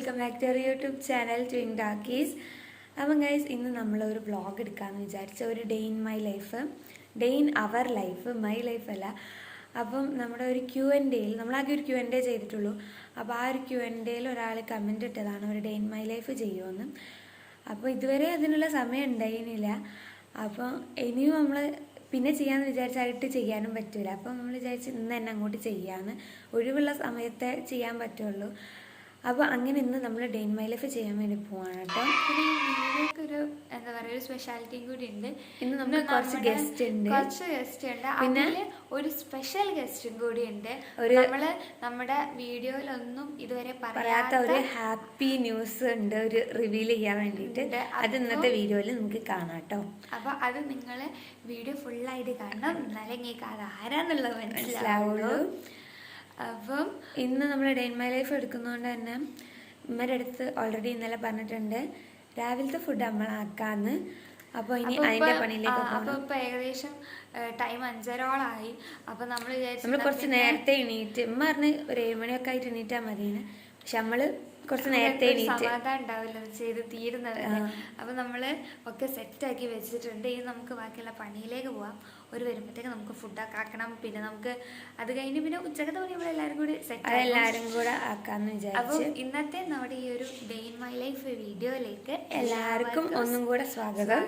Welcome back to our YouTube channel Twing Talkies. അപ്പം guys, ഇന്ന് നമ്മളൊരു വ്ളോഗ് എടുക്കാമെന്ന് വിചാരിച്ച ഒരു day in my life, day in our life, my life അല്ല. അപ്പം നമ്മുടെ ഒരു Q&Aയിൽ നമ്മളാകെ ഒരു Q&A ചെയ്തിട്ടുള്ളൂ. അപ്പോൾ ആ ഒരു Q&Aയിൽ ഒരാൾ കമൻറ്റ് ഇട്ടതാണ് ഒരു ഡേ ഇൻ മൈ ലൈഫ് ചെയ്യുമെന്ന്. അപ്പോൾ ഇതുവരെ അതിനുള്ള സമയം ഉണ്ടായിരുന്നില്ല. അപ്പോൾ ഇനിയും നമ്മൾ പിന്നെ ചെയ്യാമെന്ന് വിചാരിച്ചായിട്ട് ചെയ്യാനും പറ്റില്ല. അപ്പോൾ നമ്മൾ വിചാരിച്ച് ഇന്ന് തന്നെ അങ്ങോട്ട് ചെയ്യാമെന്ന്, ഒഴിവുള്ള സമയത്തെ ചെയ്യാൻ പറ്റുള്ളൂ. അപ്പോൾ അങ്ങനെ ഇന്ന് നമ്മൾ ഡേ ഇൻ മൈ ലൈഫ് ചെയ്യാൻ വേണ്ടി പോവാണ് കേട്ടോ. പിന്നെ ഈ വീഡിയോക്കൊരു എന്താ പറയുക, ഒരു സ്പെഷ്യാലിറ്റിയും കൂടി ഉണ്ട്. ഇന്ന് നമുക്ക് കുറച്ച് ഗസ്റ്റ് ഉണ്ട്, പിന്നെ ഒരു സ്പെഷ്യൽ ഗസ്റ്റും കൂടി ഉണ്ട്. നമ്മള് നമ്മുടെ വീഡിയോയിലൊന്നും ഇതുവരെ പറയാത്ത ഒരു ഹാപ്പി ന്യൂസ് ഉണ്ട്, ഒരു റിവീൽ ചെയ്യാൻ വേണ്ടിയിട്ട്. അത് ഇന്നത്തെ വീഡിയോയിൽ നമുക്ക് കാണാം കേട്ടോ. അപ്പൊ അത് നിങ്ങൾ വീഡിയോ ഫുള്ളായിട്ട് കാണണം, എന്നാലേ നിങ്ങൾക്ക് അത് ആരാന്നുള്ളത് മനസ്സിലാവുള്ളൂ. അപ്പം ഇന്ന് നമ്മൾ ഡേ ഇൻ മൈ ലൈഫ് എടുക്കുന്നതുകൊണ്ട് തന്നെ ഉമ്മയുടെ അടുത്ത് ഓൾറെഡി ഇന്നലെ പറഞ്ഞിട്ടുണ്ട് രാവിലത്തെ ഫുഡ് നമ്മളാക്കാന്ന്. അപ്പോൾ ഇനി അതിൻ്റെ പണിയിലേക്ക് അപ്പോൾ ഇപ്പോൾ ഏകദേശം ടൈം 5:30 അപ്പോൾ നമ്മൾ കുറച്ച് നേരത്തെ എണീറ്റ്, ഉമ്മ പറഞ്ഞ് ഒരു 7 മണിയൊക്കെ ആയിട്ട് എണീറ്റാൽ മതിയെന്ന്. പക്ഷെ നമ്മൾ കുറച്ച് നേരത്തെ എണീറ്റ് സമാധാനം ഉണ്ടാവില്ല ചെയ്ത് തീരുന്നത്. അപ്പോൾ നമ്മൾ ഒക്കെ സെറ്റാക്കി വെച്ചിട്ടുണ്ട്. ഇനി നമുക്ക് ബാക്കിയുള്ള പണിയിലേക്ക് പോവാം. ഒരു വരുമ്പോഴത്തേക്ക് നമുക്ക് ഫുഡൊക്കെ ആക്കണം. പിന്നെ നമുക്ക് അത് കഴിഞ്ഞ് പിന്നെ ഉച്ചക്കത്തെ പണി നമ്മളെല്ലാവരും കൂടി എല്ലാവരും കൂടെ ആക്കാമെന്ന് വിചാരിച്ചു. അപ്പോൾ ഇന്നത്തെ നമ്മുടെ ഈ ഒരു ഡേ ഇൻ മൈ ലൈഫ് വീഡിയോയിലേക്ക് എല്ലാവർക്കും ഒന്നും കൂടെ സ്വാഗതം.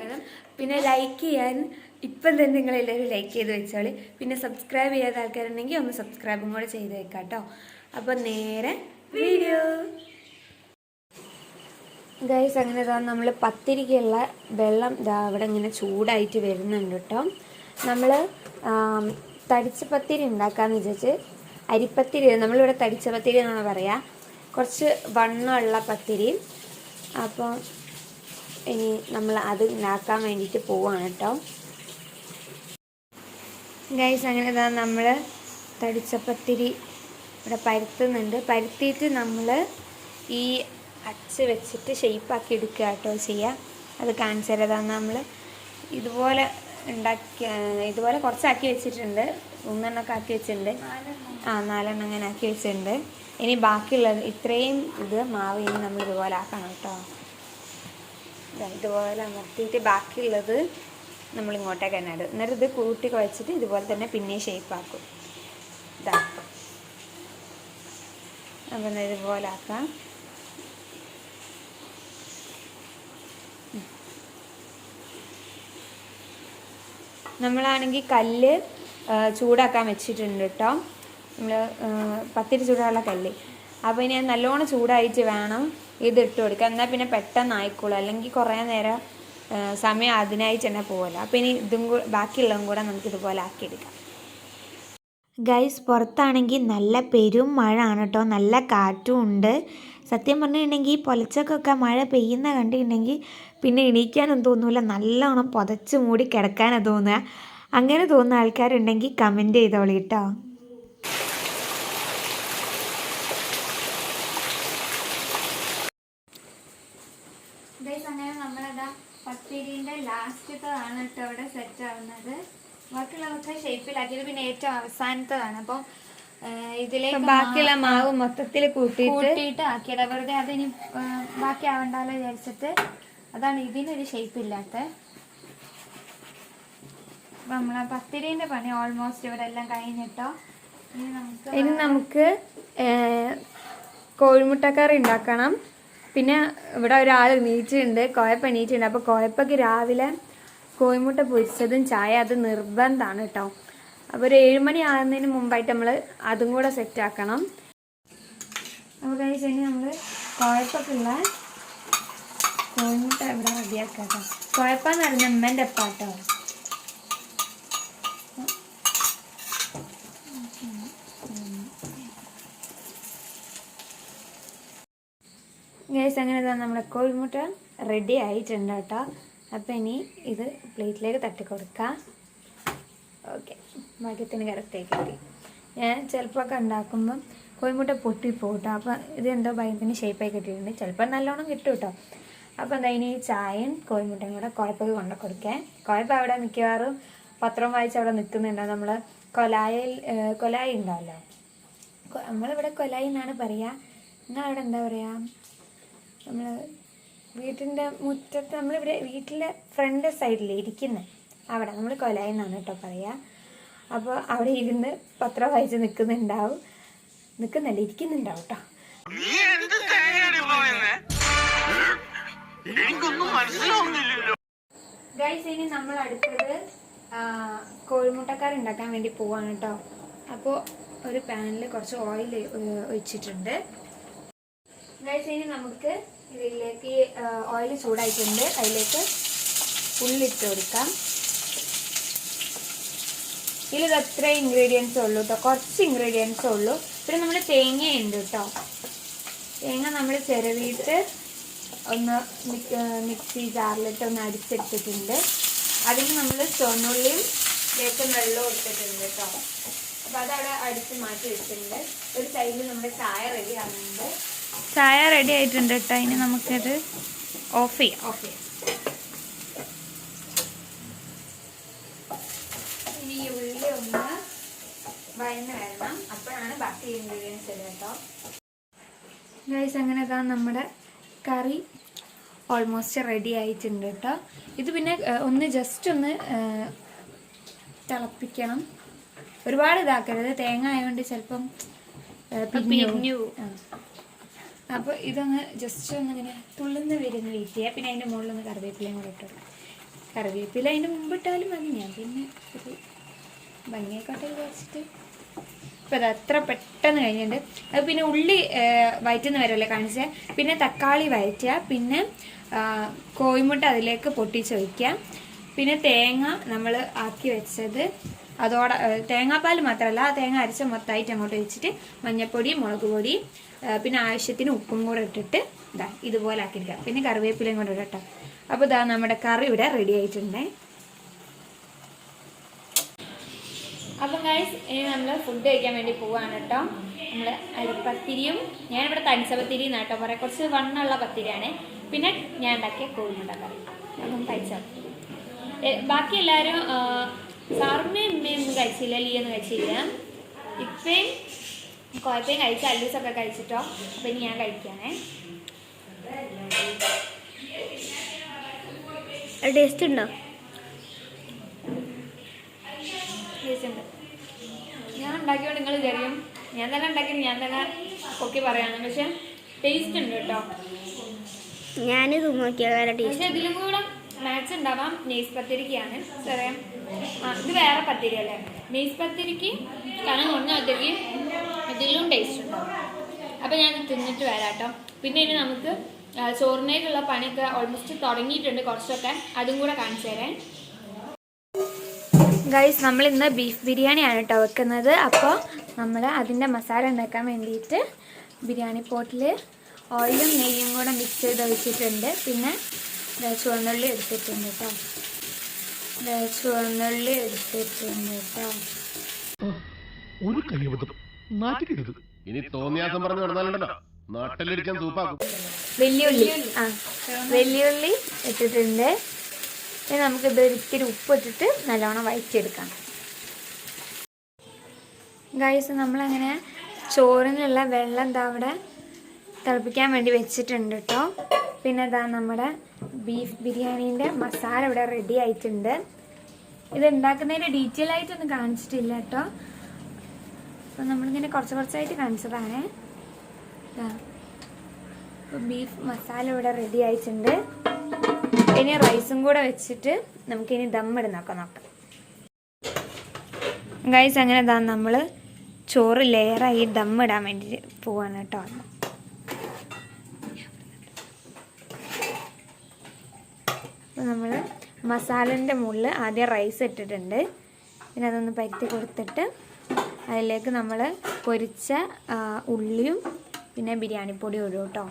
പിന്നെ ലൈക്ക് ചെയ്യാൻ ഇപ്പം തന്നെ നിങ്ങളെല്ലാവരും ലൈക്ക് ചെയ്ത് വെച്ചോളി. പിന്നെ സബ്സ്ക്രൈബ് ചെയ്യാത്ത ആൾക്കാരുണ്ടെങ്കിൽ ഒന്ന് സബ്സ്ക്രൈബും കൂടെ ചെയ്ത് വെക്കാം കേട്ടോ. അപ്പോൾ നേരെ വീഡിയോ. ഗൈസ്, അങ്ങനെ നമ്മൾ പത്തിരിക്കുള്ള വെള്ളം അവിടെ ഇങ്ങനെ ചൂടായിട്ട് വരുന്നുണ്ട് കേട്ടോ. നമ്മൾ തടിച്ച പത്തിരി ഉണ്ടാക്കാമെന്ന് വിചാരിച്ച്, അരിപ്പത്തിരി, നമ്മളിവിടെ തടിച്ച പത്തിരി എന്നാണ് പറയുക, കുറച്ച് വണ്ണമുള്ള പത്തിരി. അപ്പോൾ ഇനി നമ്മൾ അത് ഉണ്ടാക്കാൻ വേണ്ടിയിട്ട് പോവാണ് കേട്ടോ. ഗൈസ്, അങ്ങനെ നമ്മൾ തടിച്ചപ്പത്തിരി ഇവിടെ പരത്തുന്നുണ്ട്. പരത്തിയിട്ട് നമ്മൾ ഈ അച്ച് വെച്ചിട്ട് ഷെയ്പ്പാക്കി എടുക്കുക കേട്ടോ ചെയ്യുക. അത് കാണിച്ചു തരാം. നമ്മൾ ഇതുപോലെ ഇതുപോലെ കുറച്ചാക്കി വെച്ചിട്ടുണ്ട്, 3 എണ്ണമൊക്കെ ആക്കി വെച്ചിട്ടുണ്ട്. 4 എണ്ണം അങ്ങനെ ആക്കി വെച്ചിട്ടുണ്ട്. ഇനി ബാക്കിയുള്ളത് ഇത്രയും ഇത് മാവ് ഇനി നമ്മൾ ഇതുപോലെ ആക്കണം കേട്ടോ. ഇതുപോലെ അമർത്തിയിട്ട് ബാക്കിയുള്ളത് നമ്മൾ ഇങ്ങോട്ടേക്ക് തന്നെ ഇടും. എന്നിട്ട് ഇത് കൂട്ടി കുഴച്ചിട്ട് ഇതുപോലെ തന്നെ പിന്നെ ഷേപ്പാക്കും. ഇതാക്കും. അപ്പം ഇതുപോലെ ആക്കാം. നമ്മളാണെങ്കിൽ കല്ല് ചൂടാക്കാൻ വെച്ചിട്ടുണ്ട് കേട്ടോ. നമ്മൾ പത്തിരി ചൂടാനുള്ള കല്ല്. അപ്പോൾ ഇനി നല്ലോണം ചൂടായിട്ട് വേണം ഇതിട്ട് കൊടുക്കുക. എന്നാൽ പിന്നെ പെട്ടെന്ന് ആയിക്കോളും, അല്ലെങ്കിൽ കുറേ നേരം സമയം അതിനായിട്ട് തന്നെ പോകുമല്ലോ. അപ്പോൾ ഇനി ഇതും ബാക്കിയുള്ളതും കൂടെ നമുക്ക് ഇതുപോലെ ആക്കിയെടുക്കാം. ഗൈസ്, പുറത്താണെങ്കിൽ നല്ല പെരും മഴ ആണ് കേട്ടോ, നല്ല കാറ്റും ഉണ്ട്. സത്യം പറഞ്ഞിട്ടുണ്ടെങ്കിൽ പൊലച്ചക്കൊക്കെ മഴ പെയ്യുന്ന കണ്ടിട്ടുണ്ടെങ്കിൽ പിന്നെ എണീക്കാനും തോന്നില്ല, നല്ലോണം പുതച്ച് മൂടി കിടക്കാനാണ് തോന്നുക. അങ്ങനെ തോന്നുന്ന ആൾക്കാരുണ്ടെങ്കിൽ കമൻറ്റ് ചെയ്തോളി കേട്ടോ. അങ്ങനെ നമ്മളതാ പത്തിരിൻ്റെ ലാസ്റ്റത്തതാണ് കേട്ടോ ഇവിടെ സെറ്റ് ആവുന്നത്. ബാക്കിയുള്ളതൊക്കെ ഷേപ്പിലാക്കിയത് പിന്നെ ഏറ്റവും അവസാനത്തതാണ്. അപ്പം ഇതിലേക്ക് ബാക്കിയുള്ള മാവ് മൊത്തത്തിൽ കൂട്ടിയിട്ട് ആക്കിയത്. വെറുതെ അതിന് ബാക്കി ആവണ്ടല്ലോ വിചാരിച്ചിട്ട് അതാണ് ഇതിനൊരു ഷേപ്പ് ഇല്ലാത്ത. അപ്പം നമ്മളെ പത്തിരീൻ്റെ പണി ഓൾമോസ്റ്റ് ഇവിടെ എല്ലാം കഴിഞ്ഞിട്ടോ. ഇനി നമുക്ക് കോഴിമുട്ടക്കറി ഉണ്ടാക്കണം. പിന്നെ ഇവിടെ ഒരാൾ എണീച്ചിട്ടുണ്ട്, കോയപ്പ എണീച്ചിട്ടുണ്ട്. അപ്പോൾ കോയപ്പയ്ക്ക് രാവിലെ കോഴിമുട്ട പൊരിച്ചതും ചായ അത് നിർബന്ധമാണ് കേട്ടോ. അപ്പോൾ ഒരു 7 മണി ആകുന്നതിന് മുമ്പായിട്ട് നമ്മൾ അതും കൂടെ സെറ്റാക്കണം. അപ്പോൾ കഴിച്ച് ഇനി നമ്മൾ കോഴപ്പക്കുള്ള കോഴിമുട്ട ഇവിടെ റെഡിയാക്കാം കേട്ടോ. കോഴപ്പെന്ന് പറഞ്ഞ അമ്മേൻ്റെ അപ്പ കേട്ടോ. ഗൈസ്, അങ്ങനെ നമ്മുടെ കോഴിമുട്ട റെഡി ആയിട്ടുണ്ട് കേട്ടോ. അപ്പം ഇനി ഇത് പ്ലേറ്റിലേക്ക് തട്ടി കൊടുക്കാം. ഓക്കെ, ഭാഗ്യത്തിന് കറക്റ്റായി കിട്ടി. ഞാൻ ചിലപ്പോൾ ഒക്കെ ഉണ്ടാക്കുമ്പം കോഴിമുട്ട പൊട്ടിപ്പോട്ടോ. അപ്പം ഇതെന്തോ ഭാഗ്യത്തിന് ഷേപ്പായി കിട്ടിയിട്ടുണ്ട്. ചിലപ്പോൾ നല്ലോണം കിട്ടും കേട്ടോ. അപ്പോൾ എന്താ, ഇനി ചായയും കോഴിമുട്ടയും കൂടെ കുഴപ്പമൊക്കെ കൊണ്ടു കൊടുക്കാം. കുഴപ്പം അവിടെ മിക്കവാറും പത്രം വായിച്ച് അവിടെ നിൽക്കുന്നുണ്ടോ. നമ്മൾ കൊലായി ഉണ്ടാവല്ലോ, നമ്മളിവിടെ കൊലായി എന്നാണ് പറയുക. നിങ്ങളവിടെ എന്താ പറയുക? നമ്മൾ വീട്ടിൻ്റെ മുറ്റത്ത് നമ്മളിവിടെ വീട്ടിലെ ഫ്രണ്ട് സൈഡിൽ ഇരിക്കുന്നത് അവിടെ നമ്മൾ കൊലായി എന്നാണ് കേട്ടോ പറയുക. അപ്പോൾ അവിടെ ഇരുന്ന് പത്രം വായിച്ച് നിൽക്കുന്നുണ്ടാവും, ഇരിക്കുന്നുണ്ടാവും കേട്ടോ. ഗൈസ്, ഇനി നമ്മൾ അടുത്തത് കോഴിമുട്ടക്കറി ഉണ്ടാക്കാൻ വേണ്ടി പോവാണ് കേട്ടോ. അപ്പോൾ ഒരു പാനിൽ കുറച്ച് ഓയിൽ ഒഴിച്ചിട്ടുണ്ട്. ഗൈസ്, ഇനി നമുക്ക് ഇതിലേക്ക് ഓയിൽ ചൂടായിട്ടുണ്ട്, അതിലേക്ക് ഉള്ളിട്ട് കൊടുക്കാം. ഇതിൽ അത്ര ഇൻഗ്രീഡിയൻസേ ഉള്ളൂ കേട്ടോ, കുറച്ച് ഇൻഗ്രീഡിയൻസേ ഉള്ളൂ. പിന്നെ നമ്മൾ തേങ്ങയുണ്ട് കേട്ടോ. തേങ്ങ നമ്മൾ ചിരവിയിട്ട് ഒന്ന് മിക്സി ജാറിലിട്ട് ഒന്ന് അടിച്ചെടുത്തിട്ടുണ്ട്. അതിന് നമ്മൾ ചുവന്നുള്ളിയും ലേശം വെള്ളവും ഇട്ടിട്ടുണ്ട് കേട്ടോ. അപ്പോൾ അതവിടെ അടിച്ച് മാറ്റി വെച്ചിട്ടുണ്ട്. ഒരു സൈഡിൽ നമ്മുടെ ചായ റെഡി ആകുന്നുണ്ട്. ചായ റെഡി ആയിട്ടുണ്ട് കേട്ടോ. ഇനി നമുക്കത് ഓഫ് ചെയ്യാം. ഇനി ഈ ഉള്ളി ഒന്ന് വഴന്ന് വരണം, അപ്പോഴാണ് ബാക്കി ഇൻഗ്രീഡിയൻസ് ഇടുക കേട്ടോ. ഗൈസ്, അങ്ങനെ ഇതാ നമ്മുടെ കറി ഓൾമോസ്റ്റ് റെഡി ആയിട്ടുണ്ട് കേട്ടോ. ഇത് പിന്നെ ഒന്ന് ജസ്റ്റ് ഒന്ന് തിളപ്പിക്കണം, ഒരുപാട് ഇതാക്കരുത്, തേങ്ങ ആയതുകൊണ്ട് ചിലപ്പം പിരിഞ്ഞു. അപ്പോൾ ഇതൊന്ന് ജസ്റ്റ് ഒന്നിങ്ങനെ തുള്ളുന്ന വരുന്ന വെയിറ്റ് ചെയ്യുക. പിന്നെ അതിൻ്റെ മുകളിലൊന്ന് കറിവേപ്പിലയും കൂടെ ഇട്ടു. കറിവേപ്പില അതിൻ്റെ മുമ്പിട്ടാലും മതി, ഞാൻ പിന്നെ ഒരു ഭംഗിയായിക്കോട്ടെ വിചാരിച്ചിട്ട്. അപ്പോൾ അത് അത്ര പെട്ടെന്ന് കഴിഞ്ഞിട്ടുണ്ട്. അത് പിന്നെ ഉള്ളി വയറ്റുന്ന വരല്ലേ കാണിച്ചത്. പിന്നെ തക്കാളി വയറ്റുക, പിന്നെ കോഴിമുട്ട അതിലേക്ക് പൊട്ടിച്ച് വയ്ക്കുക, പിന്നെ തേങ്ങ നമ്മൾ ആക്കി വെച്ചത് അതോടെ, തേങ്ങാപ്പാൽ മാത്രമല്ല തേങ്ങ അരച്ച മൊത്തമായിട്ട് അങ്ങോട്ട് വെച്ചിട്ട് മഞ്ഞൾപ്പൊടി, മുളക് പൊടി, പിന്നെ ആവശ്യത്തിന് ഉപ്പും കൂടെ ഇട്ടിട്ട് ഇതാ ഇതുപോലെ ആക്കിയിരിക്കുക. പിന്നെ കറിവേപ്പിലയും കൂടെ ഇടട്ടോ. അപ്പോൾ ഇതാ നമ്മുടെ കറി ഇവിടെ റെഡി ആയിട്ടുണ്ടേ. അപ്പം ഗൈസ്, ഇനി നമ്മൾ ഫുഡ് കഴിക്കാൻ വേണ്ടി പോവാണ് കേട്ടോ. നമ്മൾ അരിപ്പത്തിരിയും, ഞാനിവിടെ തടിച്ചപത്തിരി എന്നാട്ടോ പറയാം, കുറച്ച് വണ്ണുള്ള പത്തിരിയാണ്. പിന്നെ ഞാൻ ഉണ്ടാക്കിയ കോഴിമുട്ട കറി, അതും കഴിച്ചാൽ. ബാക്കി എല്ലാവരും സാറുമ്മയും ഉമ്മയൊന്നും കഴിച്ചില്ല, ലീയൊന്നും കഴിച്ചില്ല. ഇപ്പയും കുഴപ്പയും കഴിച്ച, അല്ലൂസൊക്കെ കഴിച്ചിട്ടോ. അപ്പം ഇനി ഞാൻ കഴിക്കാനേ. ടേസ്റ്റ് ഉണ്ടോ? ടേസ്റ്റ് ഉണ്ട്. ഞാൻ ഉണ്ടാക്കിയോണ്ട് നിങ്ങൾ വിചാരിക്കും ഞാൻ തന്നെ ഉണ്ടാക്കി ഞാൻ തന്നെ ഒക്കെ പറയാണ്, പക്ഷെ ടേസ്റ്റ് ഉണ്ട് കേട്ടോ. ഞാനിത് നോക്കിയാൽ പക്ഷെ ഇതിലും കൂടെ മാച്ച് ഉണ്ടാവാം നെയ്സ് പത്തിരിക്കാണ്. ചെറിയ ഇത് വേറെ പത്തിരി അല്ലേ, നെയ്സ് പത്തിരിക്ക് കനം കുറഞ്ഞ പത്തിരിക്ക് ഇതിലും ടേസ്റ്റ് ഉണ്ടാവും. അപ്പം ഞാൻ തിന്നിട്ട് വരാം കേട്ടോ. പിന്നെ ഇനി നമുക്ക് ചോറിനേക്കുള്ള പണിയൊക്കെ ഓൾമോസ്റ്റ് തുടങ്ങിയിട്ടുണ്ട്, കുറച്ചൊക്കെ അതും കൂടെ കാണിച്ചു തരാൻ. ഗൈസ്, നമ്മൾ ഇന്ന് ബീഫ് ബിരിയാണിയാണ് കേട്ടോ വെക്കുന്നത്. അപ്പോൾ നമ്മൾ അതിൻ്റെ മസാല ഉണ്ടാക്കാൻ വേണ്ടിയിട്ട് ബിരിയാണി പോട്ടിൽ ഓയിലും നെയ്യും കൂടെ മിക്സ് ചെയ്ത് വെച്ചിട്ടുണ്ട്. പിന്നെ ചുവന്നുള്ളി എടുത്തിട്ടുണ്ട് കേട്ടോ. ചുവന്നുള്ളി എടുത്തിട്ടുണ്ട് കേട്ടോ. ഇനി തോന്നിയാസം പറഞ്ഞു നടന്നാലുണ്ടല്ലോ നാട്ടിലിരിക്കാൻ സൂപ്പാക്കും. വെല്ലുള്ളി ഇട്ടിട്ടുണ്ട്. ഇനി നമുക്കിത് ഒരിക്കലും ഉപ്പിട്ടിട്ട് നല്ലോണം വഴറ്റിയെടുക്കാം. ഗൈസ്, നമ്മളങ്ങനെ ചോറിനുള്ള വെള്ളം എന്താ അവിടെ തിളപ്പിക്കാൻ വേണ്ടി വെച്ചിട്ടുണ്ട് കേട്ടോ. പിന്നെ ഇതാ നമ്മുടെ ബീഫ് ബിരിയാണീൻ്റെ മസാല ഇവിടെ റെഡി ആയിട്ടുണ്ട്. ഇത് ഉണ്ടാക്കുന്നതിൻ്റെ ഡീറ്റെയിൽ ആയിട്ടൊന്നും കാണിച്ചിട്ടില്ല കേട്ടോ. അപ്പോൾ നമ്മളിങ്ങനെ കുറച്ചായിട്ട് കാണിച്ചതാണ്. അപ്പോൾ ബീഫ് മസാല ഇവിടെ റെഡി ആയിട്ടുണ്ട്. ഇനി റൈസും കൂടെ വെച്ചിട്ട് നമുക്കിനി ദമ്മിടുന്നൊക്കെ നോക്കാം. ഗൈസ്, അങ്ങനെ ഇതാ നമ്മൾ ചോറ് ലെയറായി ദമ്മിടാൻ വേണ്ടി പോവാണ് കേട്ടോ. അപ്പോൾ നമ്മൾ മസാലൻ്റെ മുകളിൽ ആദ്യം റൈസ് ഇട്ടിട്ടുണ്ട്. പിന്നെ അതൊന്ന് പരത്തി കൊടുത്തിട്ട് അതിലേക്ക് നമ്മൾ പൊരിച്ച ഉള്ളിയും പിന്നെ ബിരിയാണി പൊടി ഇടും കേട്ടോ.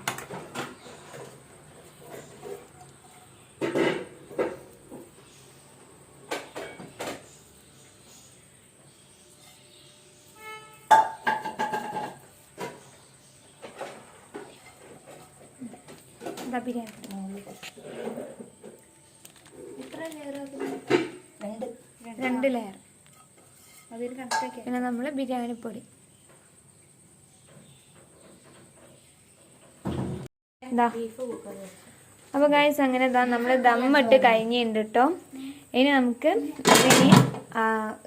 ബിരിയാണി രണ്ട് ലെയർ. പിന്നെ നമ്മൾ ബിരിയാണി പൊടി ഇതാ. അപ്പോൾ ഗൈസ് അങ്ങനെ ഇതാ നമ്മൾ ദമ്മിട്ട് കഴിഞ്ഞിട്ടുണ്ട് കേട്ടോ. ഇനി നമുക്ക് ഇതിനി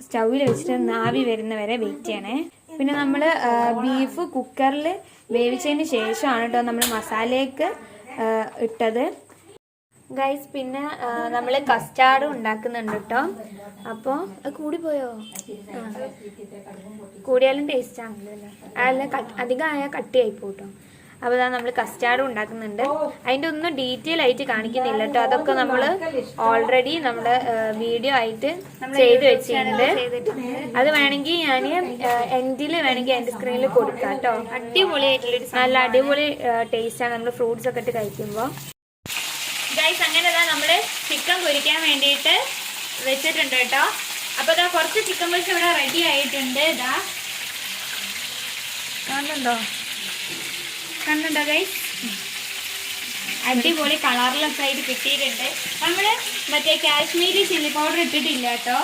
സ്റ്റൗവിൽ വെച്ചിട്ട് ആവി വരുന്നവരെ വെയിറ്റ് ചെയ്യണേ. പിന്നെ നമ്മൾ ബീഫ് കുക്കറിൽ വേവിച്ചതിന് ശേഷമാണ് കേട്ടോ നമ്മൾ മസാലയ്ക്ക് ഇട്ടത് ഗൈസ്. പിന്നെ നമ്മൾ കസ്റ്റാർഡും ഉണ്ടാക്കുന്നുണ്ട് കേട്ടോ. അപ്പോൾ കൂടിപ്പോയോ? കൂടിയാലും ടേസ്റ്റ് ആണല്ലോ. അല്ല അധികം ആയാൽ കട്ടിയായി പോട്ടോ. അപ്പോൾ ഇതാ നമ്മൾ കസ്റ്റാർഡും ഉണ്ടാക്കുന്നുണ്ട്. അതിൻ്റെ ഒന്നും ഡീറ്റെയിൽ ആയിട്ട് കാണിക്കുന്നില്ല കേട്ടോ. അതൊക്കെ നമ്മൾ ഓൾറെഡി നമ്മുടെ വീഡിയോ ആയിട്ട് ചെയ്ത് വെച്ചിട്ടുണ്ട്. അത് വേണമെങ്കിൽ ഞാൻ എൻഡിൽ വേണമെങ്കിൽ എൻ്റെ സ്ക്രീനിൽ കൊടുക്കാം കേട്ടോ. അടിപൊളിയായിട്ടുള്ള നല്ല അടിപൊളി ടേസ്റ്റാണ് നമ്മൾ ഫ്രൂട്ട്സ് ഒക്കെ ഇട്ട് കഴിക്കുമ്പോൾ. ഗൈസ് അങ്ങനെ നമ്മൾ ചിക്കൻ പൊരിക്കാൻ വേണ്ടിയിട്ട് വെച്ചിട്ടുണ്ട് കേട്ടോ. അപ്പോൾ ഇതാ കുറച്ച് ചിക്കൻ പൊരിച്ച് ഇവിടെ റെഡി ആയിട്ടുണ്ട്. ഇതാ കണ്ടുണ്ടോ ഗൈസ്? അടിപൊളി കളറിലൊക്കെ ആയിട്ട് കിട്ടിയിട്ടുണ്ട്. നമ്മൾ മറ്റേ കാശ്മീരി ചില്ലി പൗഡർ ഇട്ടിട്ടില്ല കേട്ടോ.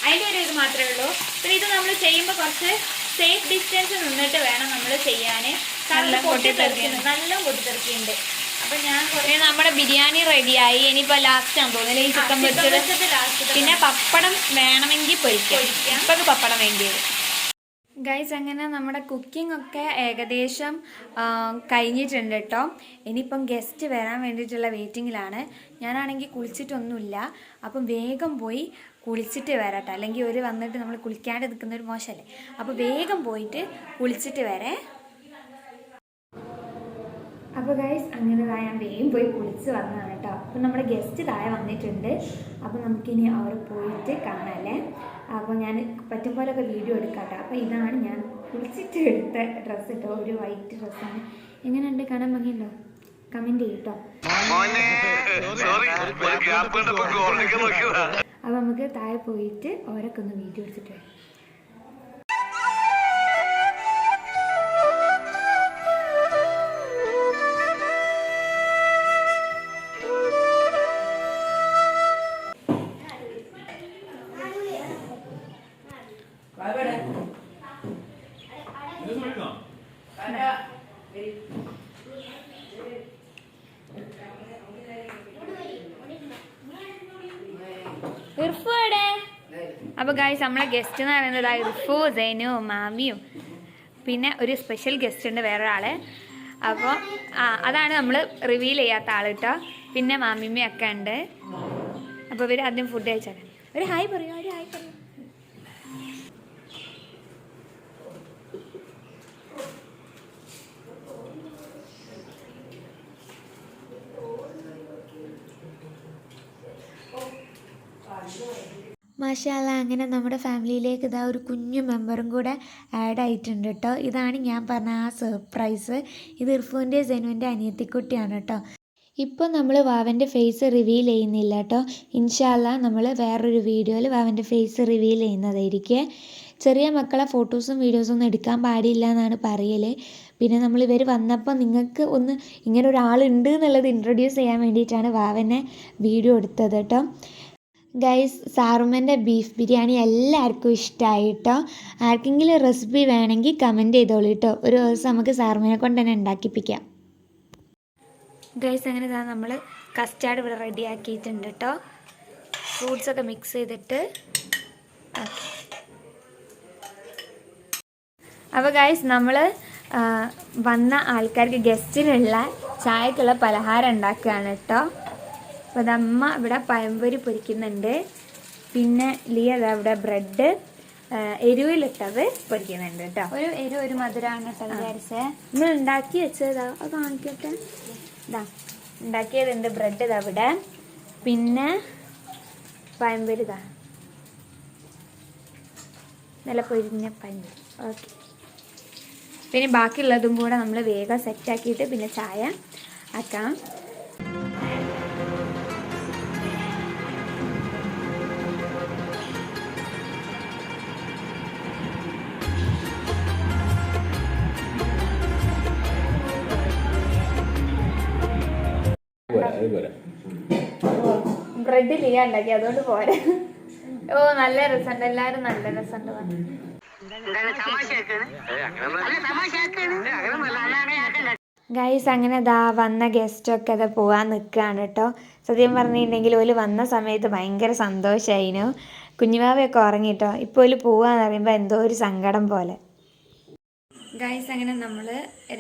അതിൻ്റെ ഒരു ഇത് മാത്രമേ ഉള്ളൂ. പിന്നെ ഇത് നമ്മൾ ചെയ്യുമ്പോൾ കുറച്ച് സേഫ് ഡിസ്റ്റൻസ് നിന്നിട്ട് വേണം നമ്മൾ ചെയ്യാൻ. കാരണം നല്ല പൊട്ടിത്തെറിക്കുന്നുണ്ട്. അപ്പം ഞാൻ കുറേ നമ്മുടെ ബിരിയാണി റെഡിയായി. ഇനിയിപ്പോൾ ലാസ്റ്റാണെന്ന് തോന്നുന്നില്ല ഈ ചിക്കൻ പൊരിച്ചത്. പിന്നെ പപ്പടം വേണമെങ്കിൽ പൊരിക്കാം. ഇപ്പം അത് പപ്പടം വേണ്ടി വരും ഗൈസ്. അങ്ങനെ നമ്മുടെ കുക്കിംഗ് ഒക്കെ ഏകദേശം കഴിഞ്ഞിട്ടുണ്ട് കേട്ടോ. ഇനിയിപ്പം ഗസ്റ്റ് വരാൻ വേണ്ടിയിട്ടുള്ള വെയിറ്റിങ്ങിലാണ്. ഞാനാണെങ്കിൽ കുളിച്ചിട്ടൊന്നുമില്ല. അപ്പം വേഗം പോയി കുളിച്ചിട്ട് വരാട്ടോ. അല്ലെങ്കിൽ ഒരു വന്നിട്ട് നമ്മൾ കുളിക്കാണ്ട് നിൽക്കുന്നൊരു മോശമല്ലേ. അപ്പോൾ വേഗം പോയിട്ട് കുളിച്ചിട്ട് വരെ. അപ്പോൾ ഗൈസ് അങ്ങനെ ഞാൻ വേഗം പോയി കുളിച്ച് വന്നതാണ് കേട്ടോ. അപ്പോൾ നമ്മുടെ ഗസ്റ്റ് താഴെ വന്നിട്ടുണ്ട്. അപ്പോൾ നമുക്കിനി അവിടെ പോയിട്ട് കാണാമല്ലേ. അപ്പോൾ ഞാൻ പറ്റും പോലൊക്കെ വീഡിയോ എടുക്കാം കേട്ടോ. അപ്പോൾ ഇതാണ് ഞാൻ കുളിച്ചിട്ട് എടുത്ത ഡ്രസ്സ് കേട്ടോ. ഒരു വൈറ്റ് ഡ്രസ്സാണ്. എങ്ങനെയുണ്ട്? കാണാൻ ഭംഗിയുണ്ടോ? കമൻറ്റ് ചെയ്യും കേട്ടോ. അപ്പോൾ നമുക്ക് താഴെ പോയിട്ട് ഓരോക്കെ ഒന്ന് വീഡിയോ എടുത്തിട്ട് വരാം. അപ്പോൾ ഗൈസ് നമ്മളെ ഗസ്റ്റ് എന്ന് പറയുന്നത് ഇർഫു, സൈനു, മാമിയും പിന്നെ ഒരു സ്പെഷ്യൽ ഗസ്റ്റ് ഉണ്ട് വേറൊരാൾ. അപ്പോൾ അതാണ് നമ്മൾ റിവീൽ ചെയ്യാത്ത ആൾ കേട്ടോ. പിന്നെ മാമിമ്മയൊക്കെ ഉണ്ട്. അപ്പോൾ ഇവർ ആദ്യം ഫുഡ് കഴിച്ചാൽ ഒരു ഹായ് പറയൂ. ഒരു ഹായ് പറയൂ. മാഷാഅല്ലാ. അങ്ങനെ നമ്മുടെ ഫാമിലിയിലേക്ക് ഇതാ ഒരു കുഞ്ഞു മെമ്പറും കൂടെ ആഡ് ആയിട്ടുണ്ട് കേട്ടോ. ഇതാണ് ഞാൻ പറഞ്ഞ ആ സർപ്രൈസ്. ഇത് ഇർഫുവിൻ്റെ സെനുവിൻ്റെ അനിയത്തിക്കുട്ടിയാണ് കേട്ടോ. ഇപ്പോൾ നമ്മൾ വാവൻ്റെ ഫേസ് റിവീൽ ചെയ്യുന്നില്ല കേട്ടോ. ഇൻഷാല്ലാ നമ്മൾ വേറൊരു വീഡിയോയിൽ വാവൻ്റെ ഫേസ് റിവീൽ ചെയ്യുന്നതായിരിക്കും. ചെറിയ മക്കളെ ഫോട്ടോസും വീഡിയോസും ഒന്നും എടുക്കാൻ പാടില്ല എന്നാണ് പറയൽ. പിന്നെ നമ്മൾ ഇവർ വന്നപ്പോൾ നിങ്ങൾക്ക് ഒന്ന് ഇങ്ങനെ ഒരാളുണ്ട് എന്നുള്ളത് ഇൻട്രൊഡ്യൂസ് ചെയ്യാൻ വേണ്ടിയിട്ടാണ് വാവനെ വീഡിയോ എടുത്തത് കേട്ടോ. ഗൈസ് സാറുമ്മൻ്റെ ബീഫ് ബിരിയാണി എല്ലാവർക്കും ഇഷ്ടമായി കേട്ടോ. ആർക്കെങ്കിലും റെസിപ്പി വേണമെങ്കിൽ കമൻറ്റ് ചെയ്തോളൂ കേട്ടോ. ഒരു ദിവസം നമുക്ക് സാറുമ്മനെ കൊണ്ട് തന്നെ ഉണ്ടാക്കിപ്പിക്കാം. ഗൈസ് അങ്ങനെ നമ്മൾ കസ്റ്റാർഡ് ഇവിടെ റെഡി ആക്കിയിട്ടുണ്ട് കേട്ടോ. ഫ്രൂട്ട്സൊക്കെ മിക്സ് ചെയ്തിട്ട്. അപ്പോൾ ഗൈസ് നമ്മൾ വന്ന ആൾക്കാർക്ക് ഗസ്റ്റിനുള്ള ചായക്കുള്ള പലഹാരം ഉണ്ടാക്കുകയാണ് കേട്ടോ. അപ്പോൾ അതമ്മ ഇവിടെ പഴംപൊരി പൊരിക്കുന്നുണ്ട്. പിന്നെ ലിയ ഇവിടെ ബ്രെഡ് എരിവിലിട്ടത് പൊരിക്കുന്നുണ്ട് കേട്ടോ. ഒരു എരിവ് ഒരു മധുരമാണ് കേട്ടോ വിചാരിച്ചേ. നമ്മൾ ഉണ്ടാക്കി വെച്ചതാ അത് കാണിക്കട്ടെ. ഇതാ ഉണ്ടാക്കിയതുണ്ട് ബ്രെഡ് ഇതാ ഇവിടെ. പിന്നെ പഴംപൊരി ഇതാ നല്ല പൊരിഞ്ഞ പഴംപൊരി. ഓക്കെ. പിന്നെ ബാക്കിയുള്ളതും കൂടെ നമ്മൾ വേഗം സെറ്റാക്കിയിട്ട് പിന്നെ ചായ ആക്കാം. ബ്രെഡ് ലിയ ഉണ്ടാക്കി അതുകൊണ്ട് പോരെ. ഓ നല്ല രസമുണ്ട്. എല്ലാരും നല്ല രസമുണ്ട് ഗൈസ് അങ്ങനെ വന്ന ഗസ്റ്റൊക്കെ അത് പോകാൻ നിൽക്കുകയാണ് കേട്ടോ. സത്യം പറഞ്ഞിട്ടുണ്ടെങ്കിൽ ഓല് വന്ന സമയത്ത് ഭയങ്കര സന്തോഷമായിരുന്നു. കുഞ്ഞുവാവയൊക്കെ ഉറങ്ങിട്ടോ. ഇപ്പോൾ ഓല് പോവാന്ന് പറയുമ്പോൾ എന്തോ ഒരു സങ്കടം പോലെ. ഗൈസ് അങ്ങനെ നമ്മൾ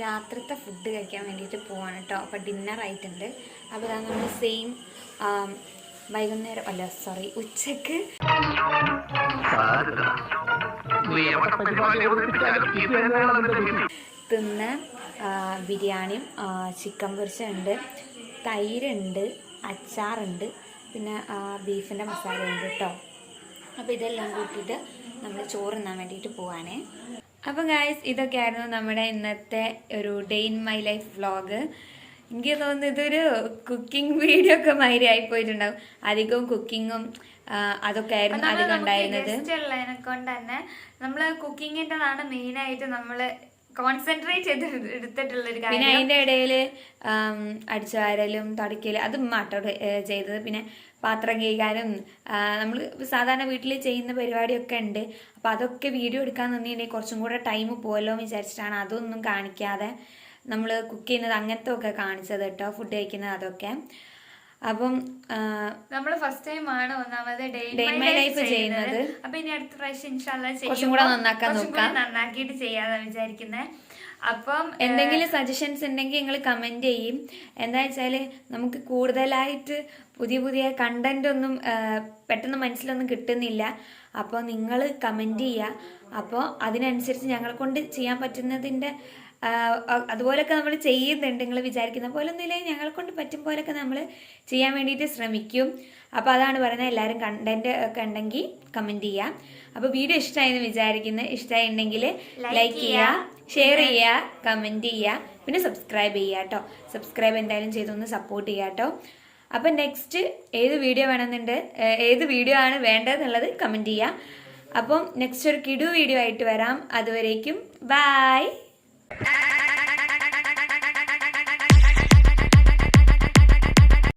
രാത്രിത്തെ ഫുഡ് കഴിക്കാൻ വേണ്ടിയിട്ട് പോവാണ് കേട്ടോ. അപ്പോൾ ഡിന്നർ ആയിട്ടുണ്ട്. അപ്പോൾ അതാണ് നമ്മൾ സെയിം വൈകുന്നേരം ഉച്ചക്ക് തിന്ന ബിരിയാണിയും ചിക്കൻ പൊരിച്ചുണ്ട്, തൈരുണ്ട്, അച്ചാറുണ്ട്, പിന്നെ ബീഫിൻ്റെ മസാലയുണ്ട് കേട്ടോ. അപ്പോൾ ഇതെല്ലാം കൂട്ടിയിട്ട് നമ്മൾ ചോറ് തിന്നാൻ വേണ്ടിയിട്ട് പോവാണേ. അപ്പോൾ ഗായ്സ് ഇതൊക്കെയായിരുന്നു നമ്മുടെ ഇന്നത്തെ ഒരു day in my life vlog. എനിക്ക് തോന്നുന്നു ഇതൊരു കുക്കിംഗ് വീഡിയോ ഒക്കെ മാതിരി ആയിപ്പോയിട്ടുണ്ടാവും. അധികവും കുക്കിങ്ങും അതൊക്കെ ആയിരുന്നു അധികം ഉണ്ടായിരുന്നത്. കൊണ്ട് തന്നെ നമ്മള് കുക്കിങ്ങിൻ്റെതാണ് മെയിനായിട്ട് നമ്മള് കോൺസെൻട്രേറ്റ് ചെയ്ത് എടുത്തിട്ടുള്ള ഒരു കാര്യം. പിന്നെ അതിൻ്റെ ഇടയിൽ അടിച്ചുവാരലും തുടയ്ക്കലും അതും മാട്ടോ ചെയ്തത്. പിന്നെ പാത്രം കഴുകാനും നമ്മൾ സാധാരണ വീട്ടിൽ ചെയ്യുന്ന പരിപാടിയൊക്കെ ഉണ്ട്. അപ്പോൾ അതൊക്കെ വീഡിയോ എടുക്കാൻ നിന്നിട്ടുണ്ടെങ്കിൽ കുറച്ചും കൂടെ ടൈം പോയല്ലോ എന്ന് വിചാരിച്ചിട്ടാണ് അതൊന്നും കാണിക്കാതെ നമ്മൾ കുക്ക് ചെയ്യുന്നത് അങ്ങനത്തെ ഒക്കെ കാണിച്ചത് കേട്ടോ. ഫുഡ് കഴിക്കുന്നത് അതൊക്കെ. അപ്പം നമ്മൾ ഫസ്റ്റ് ടൈം ആണ് ഒന്നാമത് ഡേ ഇൻ മൈ ലൈഫ് ചെയ്യുന്നത്. അപ്പൊ ഇനി അടുത്ത പ്രാവശ്യം ഇൻഷാല്ലാ കുറച്ചും കൂടെ നന്നാക്കിയിട്ട് ചെയ്യാതെ വിചാരിക്കുന്നത്. അപ്പം എന്തെങ്കിലും സജഷൻസ് ഉണ്ടെങ്കിൽ നിങ്ങൾ കമൻറ്റ് ചെയ്യും. എന്താ വെച്ചാൽ നമുക്ക് കൂടുതലായിട്ട് പുതിയ പുതിയ കണ്ടന്റ് ഒന്നും പെട്ടെന്ന് മനസ്സിലൊന്നും കിട്ടുന്നില്ല. അപ്പോൾ നിങ്ങൾ കമൻറ്റ് ചെയ്യുക. അപ്പോൾ അതിനനുസരിച്ച് ഞങ്ങളെ കൊണ്ട് ചെയ്യാൻ പറ്റുന്നതിൻ്റെ അതുപോലൊക്കെ നമ്മൾ ചെയ്യുന്നുണ്ട്. നിങ്ങൾ വിചാരിക്കുന്ന പോലെ ഒന്നുമില്ലെങ്കിൽ ഞങ്ങളെ കൊണ്ട് പറ്റും പോലൊക്കെ നമ്മൾ ചെയ്യാൻ വേണ്ടിയിട്ട് ശ്രമിക്കും. അപ്പോൾ അതാണ് പറയുന്നത്. എല്ലാവരും കണ്ടന്റ് ഒക്കെ ഉണ്ടെങ്കിൽ കമൻറ്റ് ചെയ്യുക. അപ്പോൾ വീഡിയോ ഇഷ്ടമായെന്ന് വിചാരിക്കുന്നത്. ഇഷ്ടമായിട്ടുണ്ടെങ്കിൽ ലൈക്ക് ചെയ്യുക, ഷെയർ ചെയ്യുക, കമൻറ്റ് ചെയ്യുക, പിന്നെ സബ്സ്ക്രൈബ് ചെയ്യുക കേട്ടോ. സബ്സ്ക്രൈബ് എന്തായാലും ചെയ്തൊന്ന് സപ്പോർട്ട് ചെയ്യുക കേട്ടോ. അപ്പം നെക്സ്റ്റ് ഏത് വീഡിയോ വേണമെന്നുണ്ട്, ഏത് വീഡിയോ ആണ് വേണ്ടതെന്നുള്ളത് കമൻറ്റ് ചെയ്യുക. അപ്പം നെക്സ്റ്റ് ഒരു കിടു വീഡിയോ ആയിട്ട് വരാം. അതുവരേക്കും ബൈ.